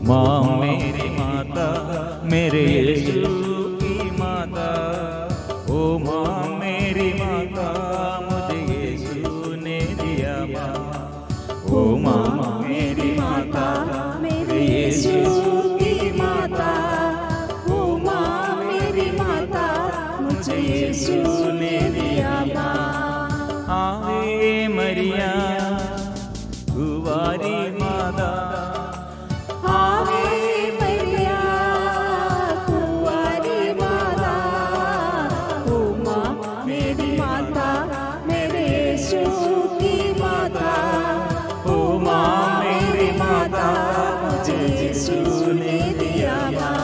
माँ मेरी माता, मेरे यीशु की माता। ओ माँ मेरी माता, मुझे यीशु ने दिया माँ। ओ माँ मेरी माता, मेरे यीशु की माता। ओ माँ मेरी माता, मुझे यीशु ने दिया माँ। आवे मरिया कुंवारी माता, आवे मरिया कुंवारी माता। ओ माँ मेरी माता, मेरे यीशु की माता। ओ माँ मेरी माता, मुझे यीशु ने दिया माँ।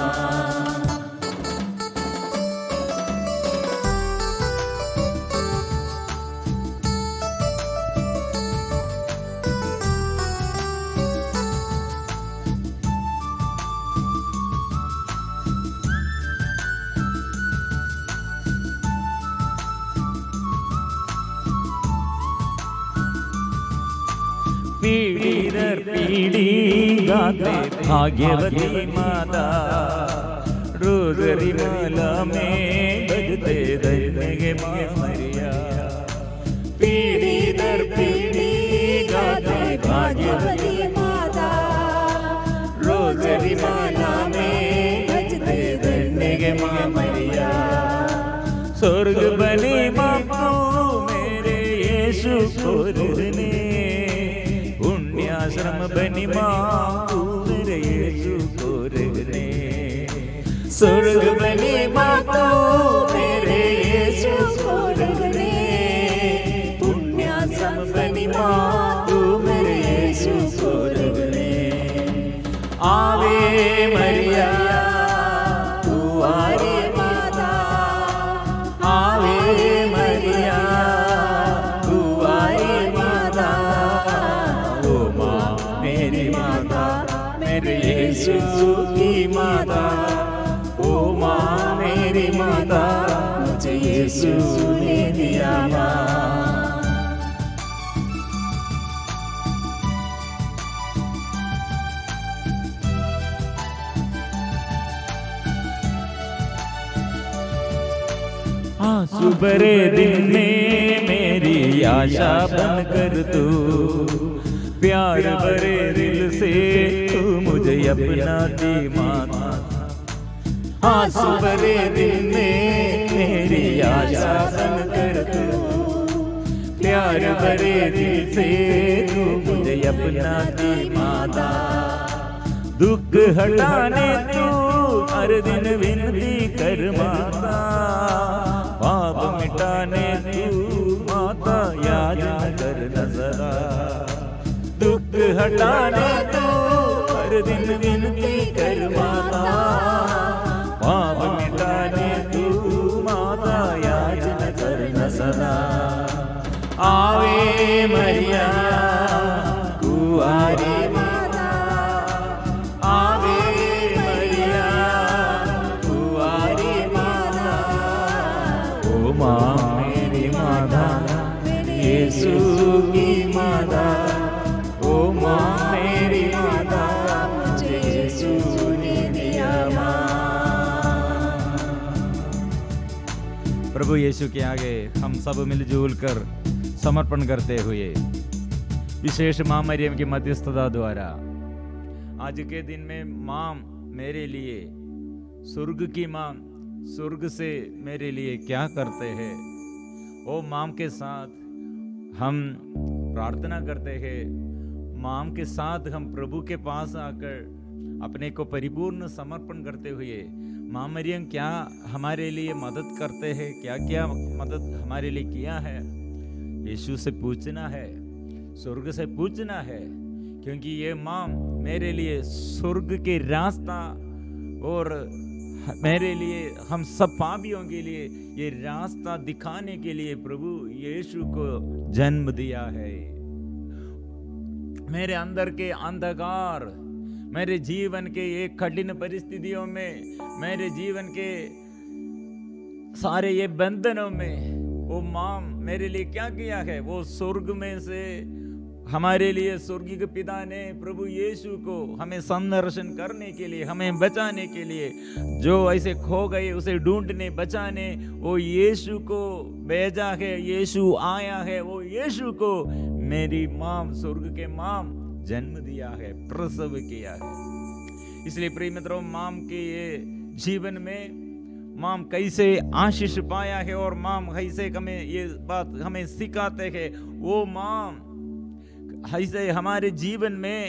पीढ़ी दर पीढ़ी गाते भाग्यवती माता। रोजरी माला में बजते धन्य गे माँ मरिया। पीढ़ी दर पीढ़ी गाते भाग्यवती माता। रोजरी माला में बजते धन्य गे माँ मरिया। स्वर्ग बने माँ मेरे यीशु खोरने, पुण्याश्रम बनी माँ तू मेरे यीशु खोरने। स्वर्ग बनी माँ तू मेरे यीशु खोरने, पुण्याश्रम बनी माँ तू मेरे यीशु खोरने। आवे मरिया कुंवारी माता, आवे मरिया कुंवारी माता। ओ माँ मेरी माता, मेरे यीशु की माता। ओ माँ मेरी माता, मुझे यीशु ने दिया माँ। आंसू भरे दिल में मेरी आशा बन कर तू, प्यार भरे दिल से तू मुझे अपनाती माता। आंसू भरे दिल में मेरी आशा बन कर तू, प्यार भरे दिल से तू मुझे अपनाती माता। दुख हटाने तू हर दिन विनती कर माता। पाप मिटाने तू माता याद न कर नजरा। दुख हटाने तू हर दिन विनती कर माता। पाप मिटाने तू माता याद न कर नजरा। आवे मरिया कुंवारी माता, आवे मरिया कुंवारी माता। ओ माँ मेरी माता, यीशु की माता। ओ माँ मेरी माता, मुझे यीशु ने दिया माँ। प्रभु यीशु के आगे हम सब मिलजुल कर समर्पण करते हुए विशेष माँ मरियम की मध्यस्थता द्वारा आज के दिन में माँ मेरे लिए, स्वर्ग की माँ स्वर्ग से मेरे लिए क्या करते हैं। ओ माँ के साथ हम प्रार्थना करते हैं। माँ के साथ हम प्रभु के पास आकर अपने को परिपूर्ण समर्पण करते हुए माँ मरियम क्या हमारे लिए मदद करते हैं, क्या क्या मदद हमारे लिए किया है, यीशु से पूछना है, स्वर्ग से पूछना है। क्योंकि ये माँ मेरे लिए स्वर्ग के रास्ता और मेरे लिए, हम सब पापियों के लिए ये रास्ता दिखाने के लिए प्रभु यीशु को जन्म दिया है। मेरे अंदर के अंधकार, मेरे जीवन के ये कठिन परिस्थितियों में, मेरे जीवन के सारे ये बंधनों में वो माँ मेरे लिए क्या किया है। वो स्वर्ग में से हमारे लिए स्वर्गीय पिता ने प्रभु यीशु को हमें संरक्षण करने के लिए, हमें बचाने के लिए, जो ऐसे खो गए उसे ढूंढने बचाने वो यीशु को भेजा है। यीशु आया है, वो यीशु को मेरी मां, स्वर्ग के मां जन्म दिया है, प्रसव किया है। इसलिए प्रिय मित्रों, माम के ये जीवन में माम कैसे आशीष पाया है और माम कैसे हमें ये बात हमें सिखाते हैं। वो माम ऐसे हमारे जीवन में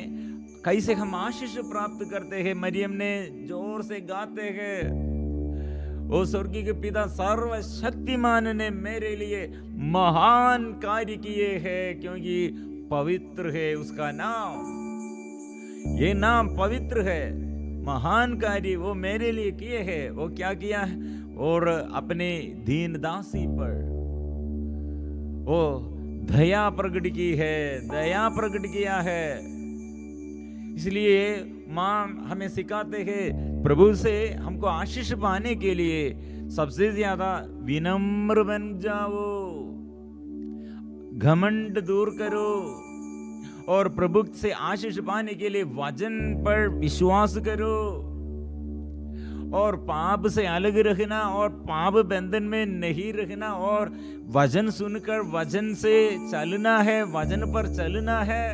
कैसे हम आशीष प्राप्त करते हैं। मरियम ने जोर से गाते हैं, वो स्वर्गीय के पिता सर्वशक्तिमान ने मेरे लिए महान कार्य किए हैं, क्योंकि पवित्र है उसका नाम। ये नाम पवित्र है, महान कार्य वो मेरे लिए किए हैं। वो क्या किया है? और अपने दीन दासी पर वो दया प्रकट की है, दया प्रकट किया है। इसलिए मां हमें सिखाते हैं, प्रभु से हमको आशीष पाने के लिए सबसे ज्यादा विनम्र बन जाओ, घमंड दूर करो, और प्रभु से आशीष पाने के लिए वचन पर विश्वास करो, और पाप से अलग रखना और पाप बंधन में नहीं रखना, और वचन सुनकर वचन से चलना है, वचन पर चलना है,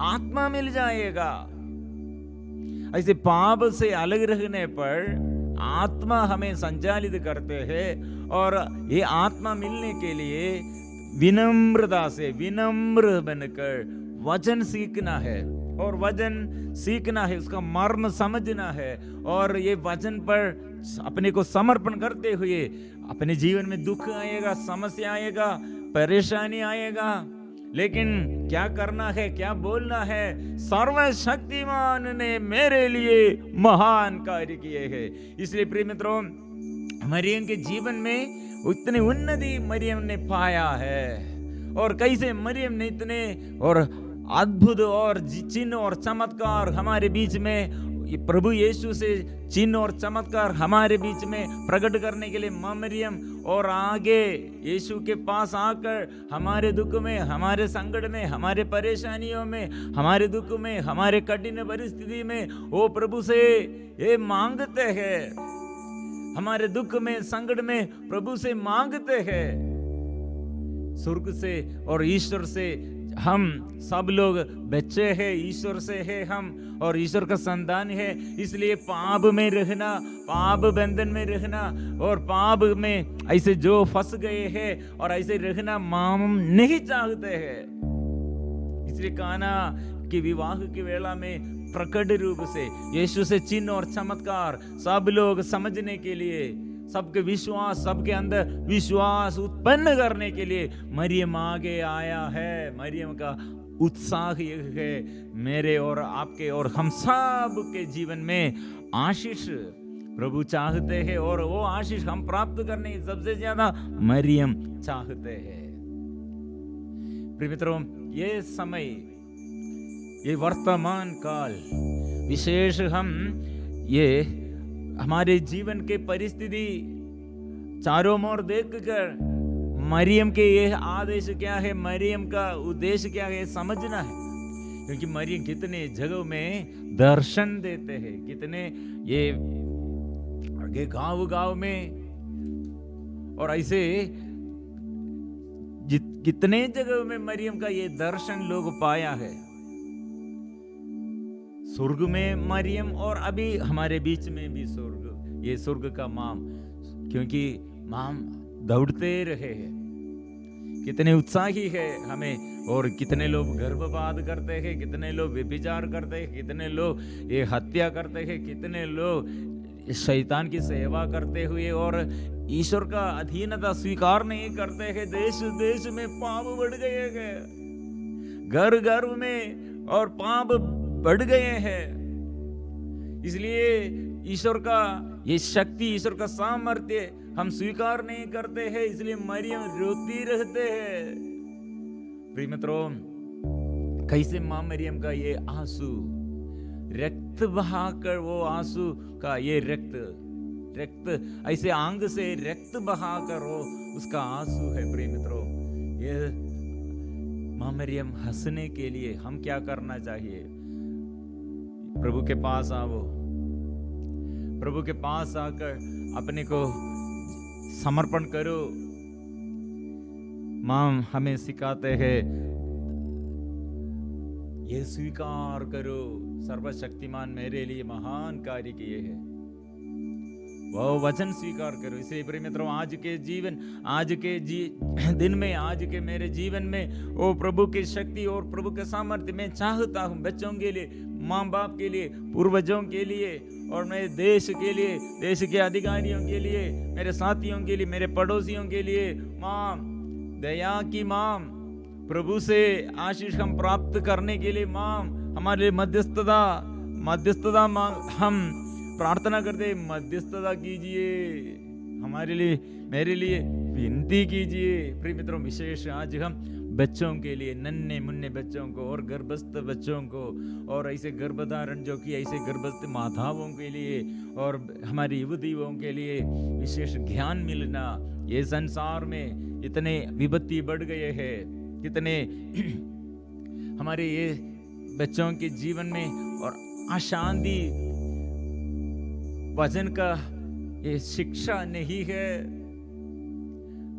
आत्मा मिल जाएगा। ऐसे पाप से अलग रखने पर आत्मा हमें संचालित करते हैं, और ये आत्मा मिलने के लिए विनम्रता से, विनम्र बनकर वचन सीखना है, और वचन सीखना है, उसका मर्म समझना है, और ये वचन पर अपने को समर्पण करते हुए अपने जीवन में दुख आएगा, समस्या आएगा, परेशानी आएगा, लेकिन क्या करना है, क्या बोलना है? सर्वशक्तिमान ने मेरे लिए महान कार्य किए हैं। इसलिए प्रिय मित्रों, मरियम के जीवन में उतनी उन्नति मरियम ने पाया है, और कैसे मरियम ने इतने और अद्भुत और चिन्ह और चमत्कार हमारे बीच में, प्रभु यीशु से चिन्ह और चमत्कार हमारे बीच में प्रकट करने के लिए मरियम और आगे यीशु के पास आकर हमारे दुख में, हमारे संकट में, हमारे परेशानियों में, हमारे दुख में, हमारे कठिन परिस्थिति में वो प्रभु से ये मांगते हैं, हमारे दुख में, संकट में प्रभु से मांगते हैं। स्वर्ग से और ईश्वर से हम सब लोग बच्चे हैं, ईश्वर से है हम, और ईश्वर का संतान है। इसलिए पाप में रहना, पाप बंधन में रहना, और पाप में ऐसे जो फंस गए हैं और ऐसे रहना माम नहीं चाहते हैं। इसलिए काना के विवाह की वेला में प्रकट रूप से यीशु से चिन्ह और चमत्कार सब लोग समझने के लिए, सबके विश्वास, सबके अंदर विश्वास उत्पन्न करने के लिए मरियम आगे आया है। मरियम का उत्साह ये है, मेरे और आपके और हम सब के जीवन में आशीष प्रभु चाहते हैं, और वो आशीष हम प्राप्त करने की सबसे ज्यादा मरियम चाहते हैं। प्रिय मित्रों, ये समय, ये वर्तमान काल विशेष, हम ये हमारे जीवन के परिस्थिति चारों ओर देखकर मरियम के ये आदेश क्या है, मरियम का उद्देश्य क्या है, समझना है। क्योंकि मरियम कितने जगहों में दर्शन देते हैं, कितने ये गांव में, और ऐसे कितने जगहों में मरियम का ये दर्शन लोग पाया है। स्वर्ग में मरियम, और अभी हमारे बीच में भी स्वर्ग, ये स्वर्ग का माम, क्योंकि माम दौड़ते रहे हैं, कितने उत्साही है हमें, और कितने लोग गर्भपात करते हैं, कितने लोग व्यभिचार करते हैं, कितने लोग ये हत्या करते हैं, कितने लोग शैतान की सेवा करते हुए और ईश्वर का अधीनता स्वीकार नहीं करते हैं। देश देश में पाप बढ़ गए हैं, घर घर में और पाप बढ़ गए हैं। इसलिए ईश्वर का ये शक्ति, ईश्वर का सामर्थ्य हम स्वीकार नहीं करते हैं, इसलिए मरियम रोती रहते हैं। प्रिय मित्रों, कैसे मां मरियम का ये आंसू, रक्त बहाकर, वो आंसू का ये रक्त ऐसे आंग से रक्त बहाकर वो उसका आंसू है। प्रिय मित्रों, ये माँ मरियम हंसने के लिए हम क्या करना चाहिए? प्रभु के पास आओ, प्रभु के पास आकर अपने को समर्पण करो। माँ हमें सिखाते हैं, ये स्वीकार करो, सर्वशक्तिमान मेरे लिए महान कार्य किए हैं, वो वचन स्वीकार करो। इसलिए प्रिय मित्रों, आज के दिन में, आज के मेरे जीवन में वो प्रभु की शक्ति और प्रभु के सामर्थ्य मैं चाहता हूँ बच्चों के लिए, माँ बाप के लिए, पूर्वजों के लिए, और मेरे देश के लिए, देश के अधिकारियों के लिए, मेरे साथियों के लिए, मेरे पड़ोसियों के लिए। माँ दया की माँ, प्रभु से आशीष हम प्राप्त करने के लिए माँ हमारे लिए मध्यस्थता हम प्रार्थना करते, मध्यस्थता कीजिए हमारे लिए, मेरे लिए विनती कीजिए। प्रिय मित्रों, विशेष आज हम बच्चों के लिए, नन्हे मुन्ने बच्चों को और गर्भस्थ बच्चों को, और ऐसे गर्भधारण जो कि ऐसे गर्भस्थ माताओं के लिए और हमारी युवतियों के लिए विशेष ज्ञान मिलना। ये संसार में इतने विपत्ति बढ़ गए हैं, कितने हमारे ये बच्चों के जीवन में और अशांति, वचन का ये शिक्षा नहीं है।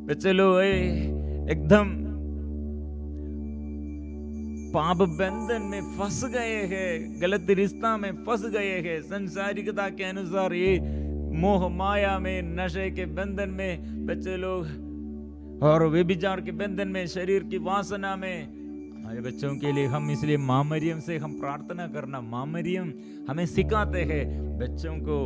बच्चे लोग एकदम पाप बंधन में फंस गए हैं, गलत रिश्ता में फंस गए हैं, संसारिकता के अनुसार ये मोह माया में, नशे के बंधन में बच्चे लोग, और व्यभिचार के बंधन में, शरीर की वासना में। हमारे बच्चों के लिए हम इसलिए माँ मरियम से हम प्रार्थना करना। माँ मरियम हमें सिखाते हैं बच्चों को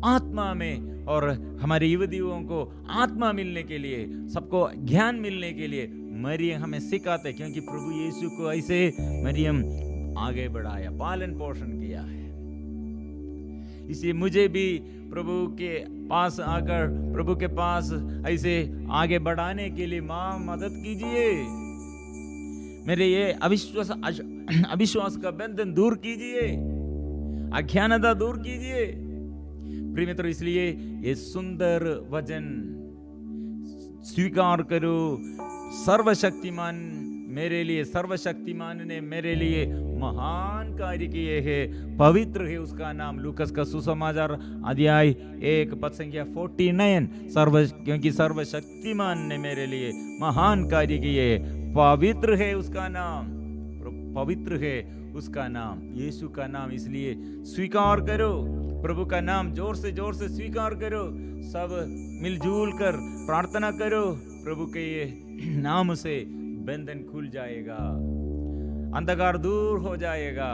आत्मा में, और हमारे युवतियों को आत्मा मिलने के लिए, सबको ज्ञान मिलने के लिए मरियम हमें सिखाते, क्योंकि प्रभु यीशु को ऐसे मरियम आगे बढ़ाया, पालन पोषण किया है। इसलिए मुझे भी प्रभु के पास आकर, प्रभु के पास ऐसे आगे बढ़ाने के लिए माँ मदद कीजिए। मेरे ये अविश्वास का बंधन दूर कीजिए, अज्ञानता दूर कीजिए। प्रिय मित्रों, इसलिए ये सुंदर वचन स्वीकार करो। सर्वशक्तिमान मेरे लिए, सर्वशक्तिमान ने मेरे लिए महान कार्य किए हैं, पवित्र है उसका नाम। लूकास का सुसमाचार अध्याय 1 पद संख्या 49। क्योंकि सर्वशक्तिमान ने मेरे लिए महान कार्य किए, पवित्र है उसका नाम, पवित्र है उसका नाम, यीशु का नाम। इसलिए स्वीकार करो, प्रभु का नाम जोर से स्वीकार करो। सब मिलजुल कर प्रार्थना करो, प्रभु के ये नाम से बंधन खुल जाएगा, अंधकार दूर हो जाएगा,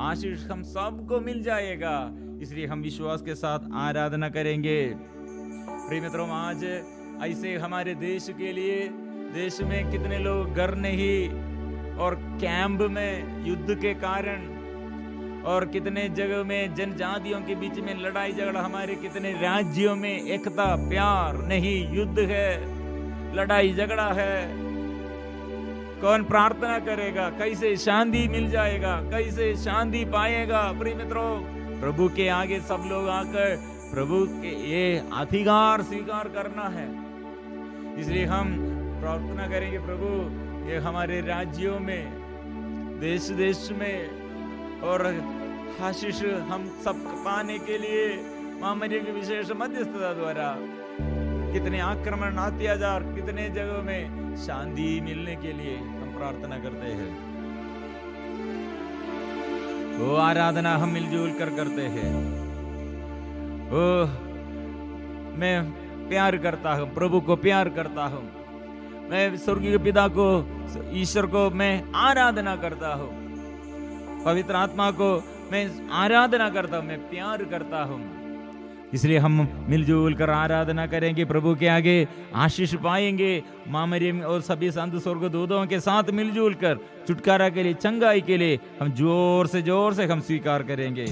आशीष हम सबको मिल जाएगा। इसलिए हम विश्वास के साथ आराधना करेंगे। प्रिय मित्रों, आज ऐसे हमारे देश के लिए, देश में कितने लोग घर नहीं और कैंप में युद्ध के कारण, और कितने जगह में जनजातियों के बीच में लड़ाई झगड़ा, हमारे कितने राज्यों में एकता प्यार नहीं, युद्ध है, लड़ाई झगड़ा है। कौन प्रार्थना करेगा? कैसे शांति मिल जाएगा? कैसे शांति पाएगा? प्रिय मित्रों, प्रभु के आगे सब लोग आकर प्रभु के ये अधिकार स्वीकार करना है। इसलिए हम प्रार्थना करेंगे, प्रभु ये हमारे राज्यों में, देश देश में, और आशीष हम सब पाने के लिए माँ मरियम की विशेष मध्यस्थता द्वारा कितने आक्रमण, अत्याचार, कितने जगहों में शांति मिलने के लिए हम प्रार्थना करते हैं। वो आराधना हम मिलजुल कर करते हैं। वो मैं प्यार करता हूँ, प्रभु को प्यार करता हूँ, मैं स्वर्गीय पिता को, ईश्वर को मैं आराधना करता हूँ, पवित्र आत्मा को मैं आराधना करता हूँ, मैं प्यार करता हूँ। इसलिए हम मिलजुल कर आराधना करेंगे, प्रभु के आगे आशीष पाएंगे। माँ मरियम और सभी संत स्वर्गदूतों के साथ मिलजुल कर छुटकारा के लिए, चंगाई के लिए हम जोर से हम स्वीकार करेंगे।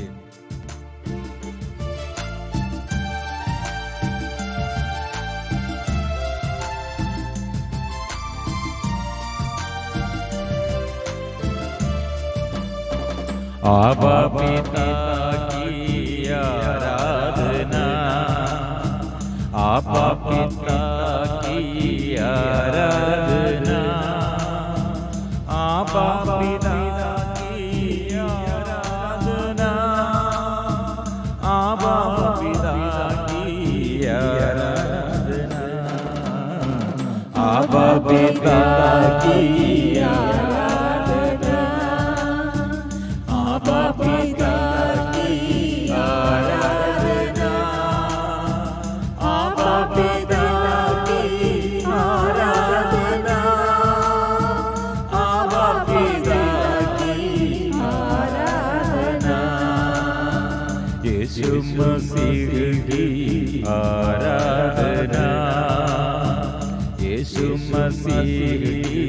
आबा पिता की आराधना, आबा पिता की आराधना, पिता की आराधना, आबा पिता की आराधना, आबा पिता की आराधना, आबा पिता की आराधना, यीशु मसीह की आराधना, यीशु मसीह की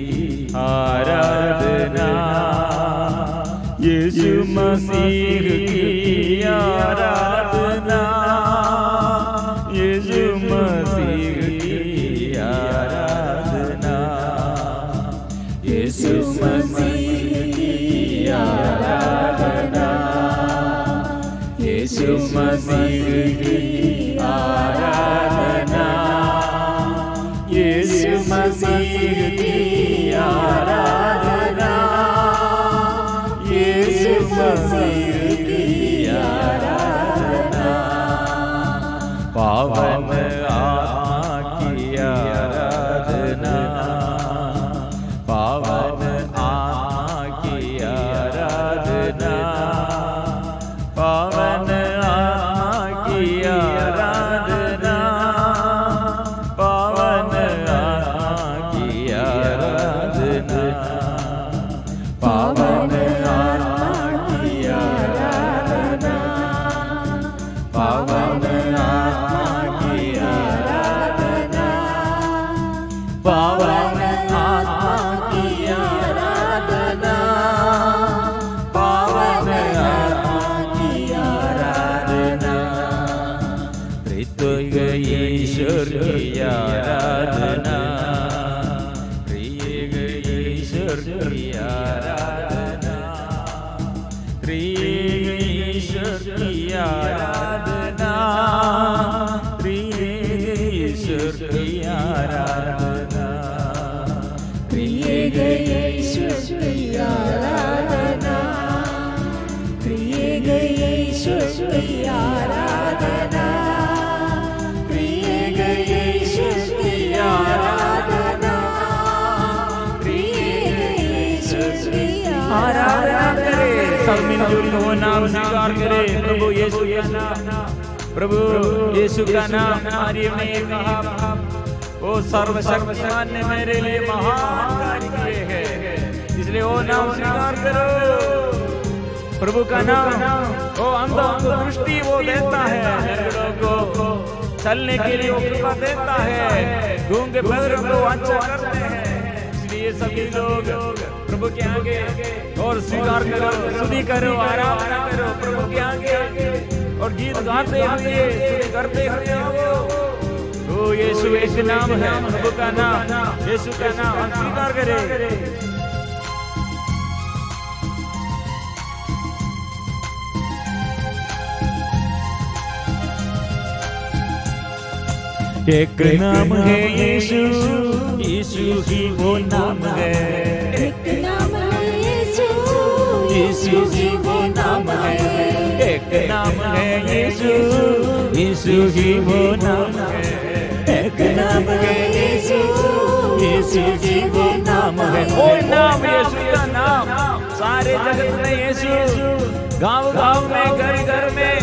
आराधना, यीशु मसीह की आराधना, यीशु मसीह की आराधना, यीशु मसीह की आराधना, यीशु मसीह की आराधना, यीशु मसीह की आराधना, यीशु मसीह की आराधना, पावन आत्मा की आराधना, पावन आत्मा की आराधना, पावन आत्मा की आराधना, पावन आत्मा की आराधना, पावन आत्मा की आराधना, पावन आत्मा की आराधना, पावन आत्मा की आराधना, पावन आत्मा की आराधना, त्रित्वैक ईश्वर की आराधना, त्रिएक ईश्वर की आराधना, त्रिएक ईश्वर की आराधना, त्रिएक ईश्वर की आराधना, त्रिएक ईश्वर की आराधना, त्रिएक ईश्वर की आराधना, त्रिएक ईश्वर की आराधना, त्रिएक ईश्वर की आराधना करे। सब मिलजुल के वो नाम स्वीकार करे, प्रभु यीशु का नाम, प्रभु यीशु का नाम। मरियम ने ये कहा, वो सर्वशक्तिमान ने मेरे लिए महान कार्य किए हैं, इसलिए वो नाम स्वीकार करो। प्रभु का नाम वो अंधों को दृष्टि वो देता है, निर्गुणों को चलने के लिए वो कृपा देता है, गूंगे बधिरों को वाचा करते हैं। इसलिए सभी लोग प्रभु के आगे और स्वीकार करो, स्तुति करो, आराधना करो प्रभु के आगे और गीत गाते हुए स्तुति करते हुए आओ। ओ यीशु एक नाम है, प्रभु का नाम, यीशु का नाम हम स्वीकार करें। एक नाम है यीशु, यीशु ही वो नाम है। एक नाम है यीशु, यीशु ही वो नाम है। एक नाम है यीशु, यीशु ही वो नाम है। एक नाम है यीशु, यीशु ही वो नाम है। वो नाम यीशु का नाम, सारे जगत में यीशु, गांव-गांव में, घर-घर में,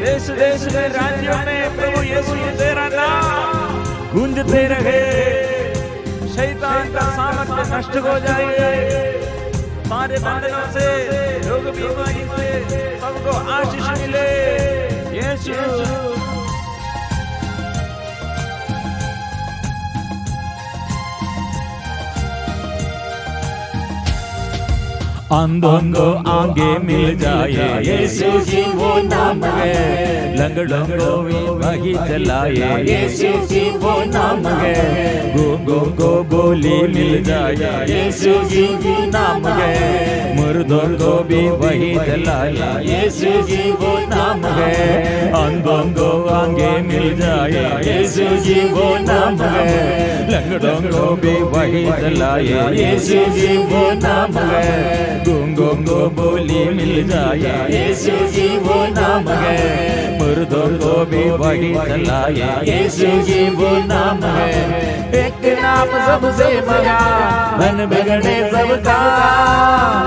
देश-देश में, राज्यों में प्रभु यीशु तेरा नाम गूंजते रहे। शैतान का सामर्थ्य नष्ट हो जाए, सारे बंधनों से, रोग बीमारी से सबको आशीष मिले। यीशु अंधों को आगे मिल जाए, यीशु ही वो नाम है। लंगड़ों को भी वही चलाए, यीशु ही वो नाम है। गूंगों को बोली मिल जाए, यीशु ही वो नाम है। मुर्दों को भी वही चलाए, यीशु ही वो नाम है। अंधों को आगे मिल जाए, यीशु ही वो नाम है। लंगड़ों को भी वही चलाए, यीशु ही वो नाम है। गूंगों को बोली मिल जाए, यीशु जी वो नाम है। मुर्दों को भी वही चलाए, यीशु जी वो नाम है। एक नाम सबसे मगा मन बिगड़े सबका,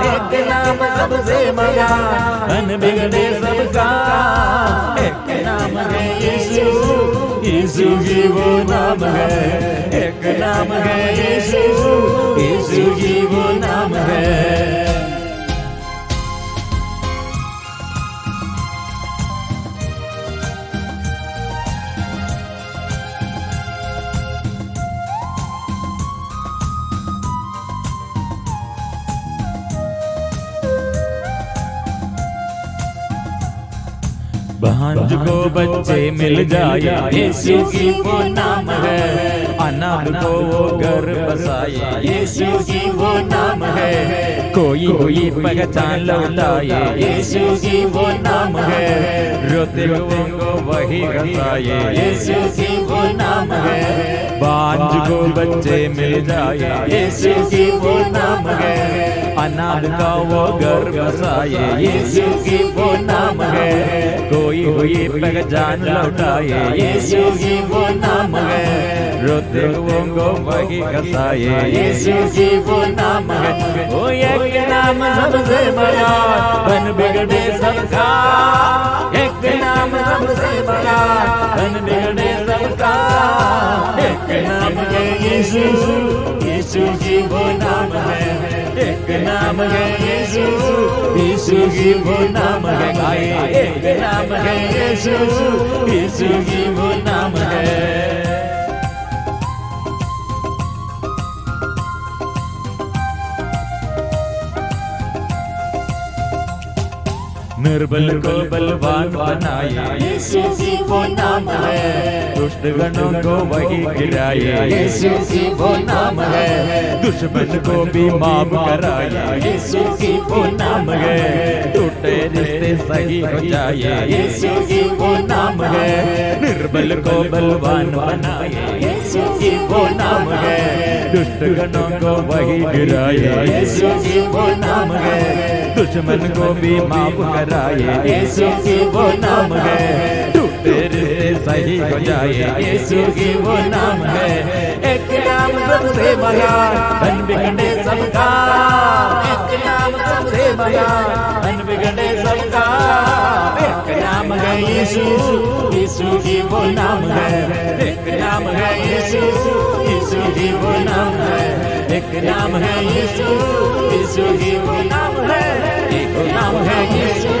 एक नाम सबसे मगा मन बिगड़े सबका, एक नाम है यीशु, यीशु जी वो नाम है, एक नाम है यीशु, यीशु जी वो नाम है। भांज को बच्चे मिल जाए, यीशु जी वो नाम है। अनाथ को वो घर बसाए, यीशु जी वो नाम है। कोई हुई पहचान लौटाए, यीशु जी वो नाम है। रोते को वही हंसाए, यीशु जी वो नाम है। भांज को बच्चे मिल जाए, यीशु जी वो नाम है। अनाथ का वो घर बसाए, यीशु जी वो नाम है। कोई हुई पहचान लौटाए, यीशु जी वो नाम है। रोते को वही हंसाए, यीशु जी वो नाम है। ओ एक नाम सबसे बड़ा बन बिगड़े सबका, एक नाम सबसे बड़ा बन बिगड़े सबका, एक नाम है यीशु, यीशु जी वो नाम है। एक नाम है यीशु, यीशु जी वो नाम है। गाए एक नाम है यीशु, यीशु जी वो नाम है। निर्बल को बलवान बनाए, यीशु जी वो नाम है। दुष्ट गणों को वही गिराए, यीशु जी वो नाम है। दुश्मन को भी माफ कराए, यीशु जी वो नाम है। टूटे रिश्ते सही हो जाए, यीशु जी वो नाम है। निर्बल को बलवान बनाए, यीशु जी वो नाम है। दुष्ट गणों को वही गिराए, यीशु जी वो नाम है। दुश्मन को भी माफ कराए, यीशु जी वो नाम है। टूटे रिश्ते सही हो जाए, यीशु जी वो नाम है। एक नाम सबसे बड़ा बन बिगड़े सबका, एक नाम सबसे बड़ा बन बिगड़े सबका, एक नाम है यीशु, यीशु जी वो नाम है। एक नाम है यीशु, यीशु जी वो नाम है। एक नाम है यीशु, यीशु जी वो नाम है। एक नाम है यीशु,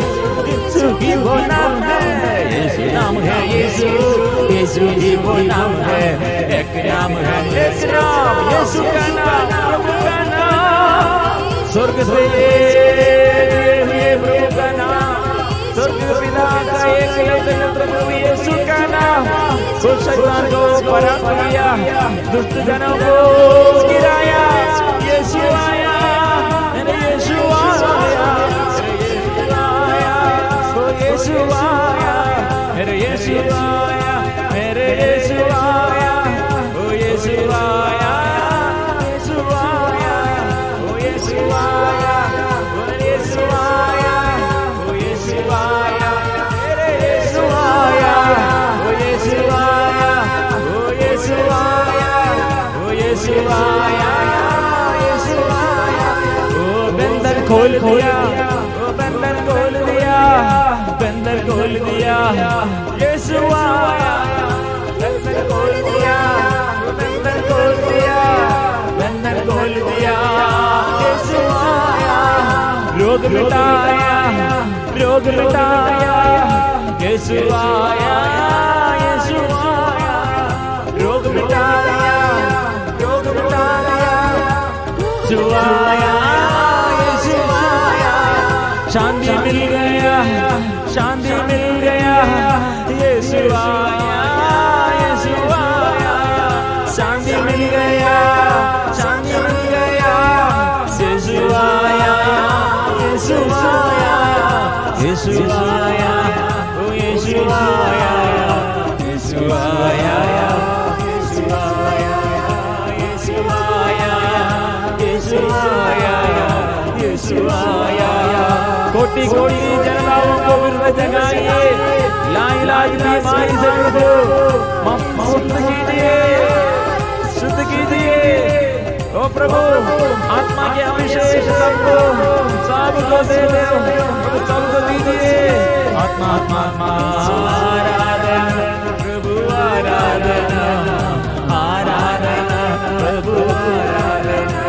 यीशु जी वो नाम है। यीशु नाम है यीशु, यीशु जी वो नाम है। एक नाम है, एक नाम यीशु का नाम, प्रभु का नाम, स्वर्ग से हुए प्रभु का नाम, स्वर्ग पिता का एकलौता प्रभु यीशु का नाम, तो शैतान को परास्त किया, दुष्ट जनों को गिराया, यीशु आया, यीशु आया, यीशु आया, मेरे यीशु आया, मेरे यीशु आया, ओ यीशु आया, यीशु आया, ओ यीशु आया, ओ यीशु आया, ओ यीशु आया, मेरे यीशु आया, ओ यीशु आया, ओ यीशु आया, ओ यीशु आया, यीशु आया, ओ बंधन खोल दिया, ओ बंधन खोल दिया, बंधन खोल दिया, यीशु आया, बंधन खोल दिया, बंधन खोल दिया, बंधन खोल दिया, यीशु आया, रोग मिटाया, रोग मिटाया, यीशु आया, यीशु आया, रोग मिटाया, रोग मिटाया, यीशु आया, यीशु आया, शांति मिल गया, शांति मिल गया, यीशु आया, यीशु आया, शांति मिल गया, शांति मिल गया, यीशु आया, यीशु आया, यीशु आया, ओ यीशु आया। कोटि कोटि जनताओं को विरुद्ध जगाइए, लाइलाज बीमारी से प्रभु मुक्त कीजिए, शुद्ध कीजिए। ओ प्रभु आत्मा के अभिषेक सबको दे दे, सबको दीजिए। आत्मा आत्मा आत्मा आराधना प्रभु आराधना, आराधना प्रभु आराधना,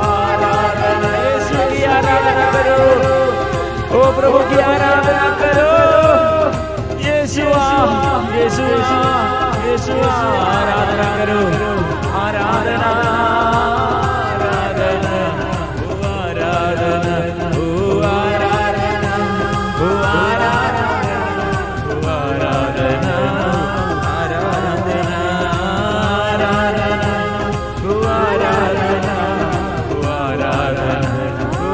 आराधना यीशु की आराधना करो। ओ प्रभु की आराधना करो। यीशुआ यीशुआ यीशुआ आराधना करो, आराधना आराधना ओ आराधना ओ आराधना ओ आराधना ओ आराधना आराधना आराधना ओ आराधना ओ आराधना ओ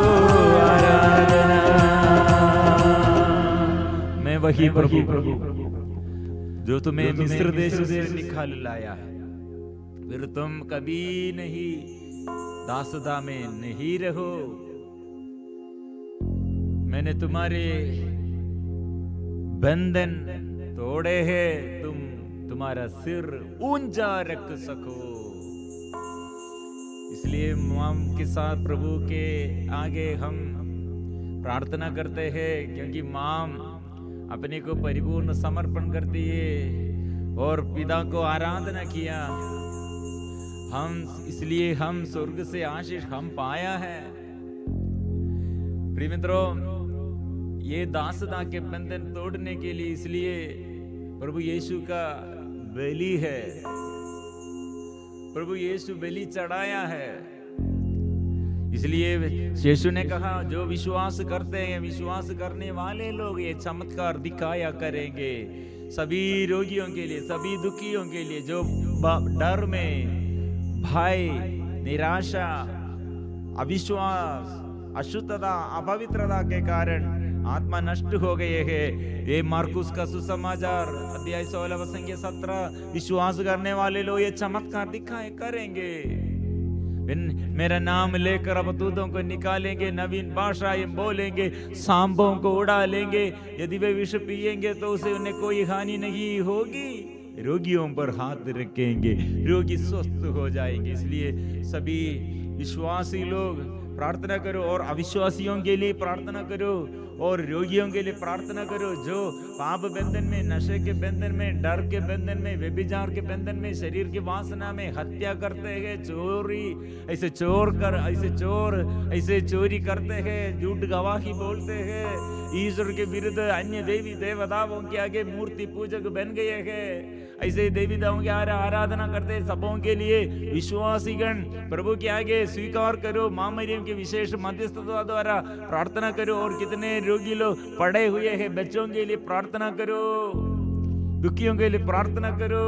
आराधना। मैं वही प्रभु जो तुम्हें मिस्र देश से निकाल लाया है, फिर तुम कभी नहीं दासता में नहीं रहो। मैंने तुम्हारे बंधन तोड़े हैं, तुम तुम्हारा सिर ऊंचा रख सको। इसलिए माम के साथ प्रभु के आगे हम प्रार्थना करते हैं, क्योंकि माम अपने को परिपूर्ण समर्पण करती है और पिता को आराधना किया। हम इसलिए हम स्वर्ग से आशीष हम पाया है। प्रिय मित्रों, ये दासता के बंधन तोड़ने के लिए इसलिए प्रभु यीशु का बलि है, प्रभु यीशु बलि चढ़ाया है। इसलिए यीशु ने कहा जो विश्वास करते हैं, विश्वास करने वाले लोग ये चमत्कार दिखाया करेंगे। सभी रोगियों के लिए, सभी दुखियों के लिए, जो डर में, भय, निराशा, अविश्वास, अशुद्धता, अपवित्रता के कारण आत्मा नष्ट हो गए हैं, ये मार्कुस का सुसमाचार अध्याय 16 वचन 17 विश्वास करने वाले लोग ये चमत्कार दिखाए करेंगे। मेरा नाम लेकर अबतूतों को निकालेंगे, नवीन भाषाएं बोलेंगे, सांपों को उड़ा लेंगे, यदि वे विष पिएंगे तो उसे उन्हें कोई हानि नहीं होगी, रोगियों पर हाथ रखेंगे, रोगी स्वस्थ हो जाएंगे। इसलिए सभी विश्वासी लोग प्रार्थना करो और अविश्वासियों के लिए प्रार्थना करो और रोगियों के लिए प्रार्थना करो, जो पाप बंधन में, नशे के बंधन में, डर के बंधन में, व्यभिचार के बंधन में, शरीर की वासना में, हत्या करते हैं, चोरी ऐसे चोरी करते हैं, झूठ गवाही बोलते हैं, ईश्वर के विरुद्ध अन्य देवी देवताओं के आगे मूर्ति पूजक बन गए हैं, ऐसे देवी देवताओं के आराधना करते हैं। सबों के लिए विश्वासीगण प्रभु के आगे स्वीकार करो, मां मरियम के विशेष मध्यस्थता द्वारा प्रार्थना करो। और कितने रोगी लोग पड़े हुए हैं, बच्चों के लिए प्रार्थना करो, दुखियों के लिए प्रार्थना करो,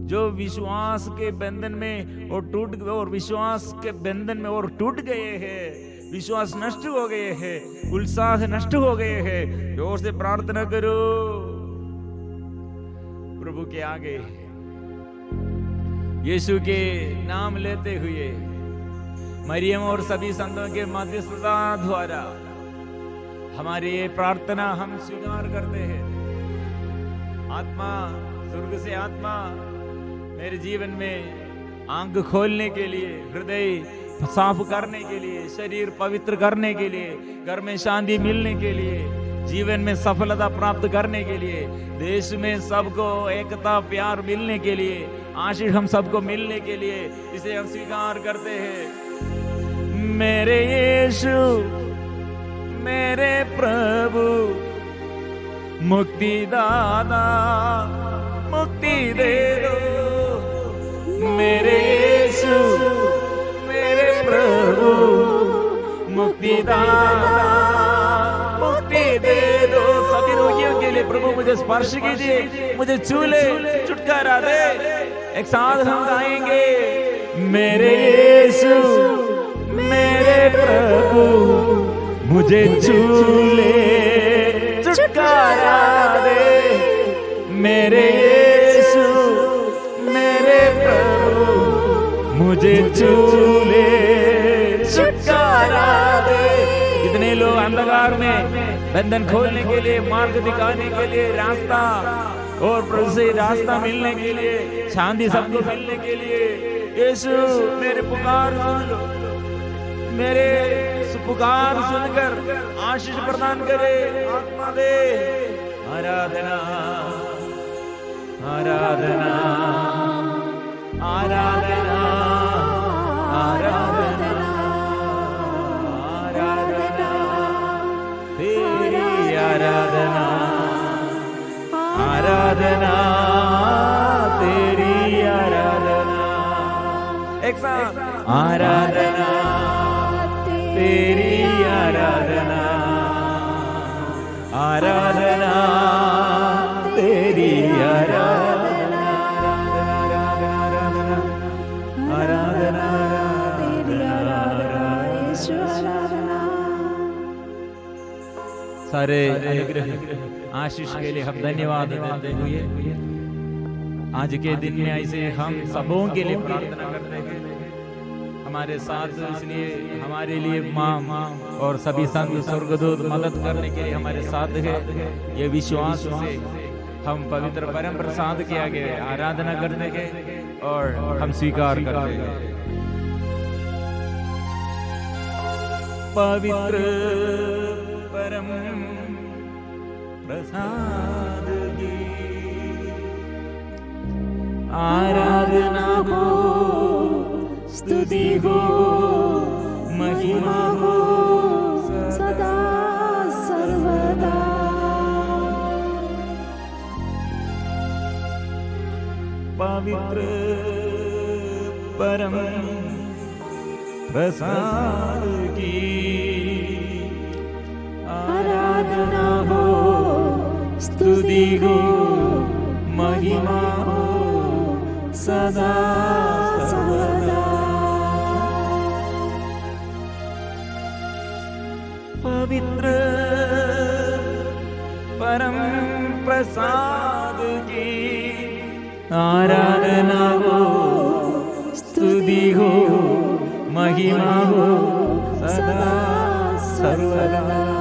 जो विश्वास के बंधन में और विश्वास के बंधन में और टूट गए हैं, विश्वास नष्ट हो गए हैं, उत्साह नष्ट हो गए हैं, जोर से प्रार्थना करो प्रभु के आगे यीशु के नाम लेते हुए, मरियम और सभी संतों के मध्यस्थता द्वारा हमारी ये प्रार्थना हम स्वीकार करते हैं। आत्मा, स्वर्ग से आत्मा मेरे जीवन में आंख खोलने के लिए, हृदय साफ करने के लिए, शरीर पवित्र करने के लिए, घर में शांति मिलने के लिए, जीवन में सफलता प्राप्त करने के लिए, देश में सबको एकता प्यार मिलने के लिए, आशीष हम सबको मिलने के लिए, इसे हम स्वीकार करते हैं। मेरे यीशु, मेरे प्रभु, मुक्ति दाता, मुक्ति दे दो। मेरे यीशु, मेरे प्रभु, मुक्ति दाता, मुक्ति दे दो। सभी रोगियों के लिए प्रभु मुझे स्पर्श कीजिए, मुझे छू ले, छुटकारा दे। एक साथ हम गाएंगे, मेरे यीशु, मेरे प्रभु, मुझे छू ले, छुटकारा दे। मेरे यीशु, मेरे प्रभु, मुझे छू ले, छुटकारा दे। कितने लोग अंधकार अंधकार में बंधन खोलने के लिए, मार्ग दिखाने के लिए, रास्ता और प्रभु से रास्ता मिलने के लिए, शांति सबको मिलने के लिए यीशु मेरे पुकार सुन, मेरे पुकार सुनकर आशीष प्रदान करे, आत्मा दे। आराधना आराधना आराधना आराधना आराधना तेरी आराधना आराधना तेरी आराधना। एक साथ आराधना तेरी आराधना आराधना तेरी आराधना आराधना आराधना तेरी आराधना आराधना। सारे अनुग्रह आशीष के लिए हम धन्यवाद देते हुए आज के दिन में ऐसे हम सबों के लिए प्रार्थना करते हैं। हमारे साथ इसलिए हमारे लिए माँ और सभी संत स्वर्गदूत मदद करने के लिए हमारे साथ है। ये विश्वास से हम पवित्र परम प्रसाद के आगे आराधना करते हैं और हम स्वीकार करते हैं। पवित्र परम प्रसाद की आराधना हो, स्तुति हो, महिमा हो सदा सर्वदा। पवित्र परम प्रसाद की आराधना हो, स्तुति हो, महिमा हो सदा सर्वदा। पवित्र परम प्रसाद की आराधना हो, स्तुति हो, महिमा हो सदा सर्वदा।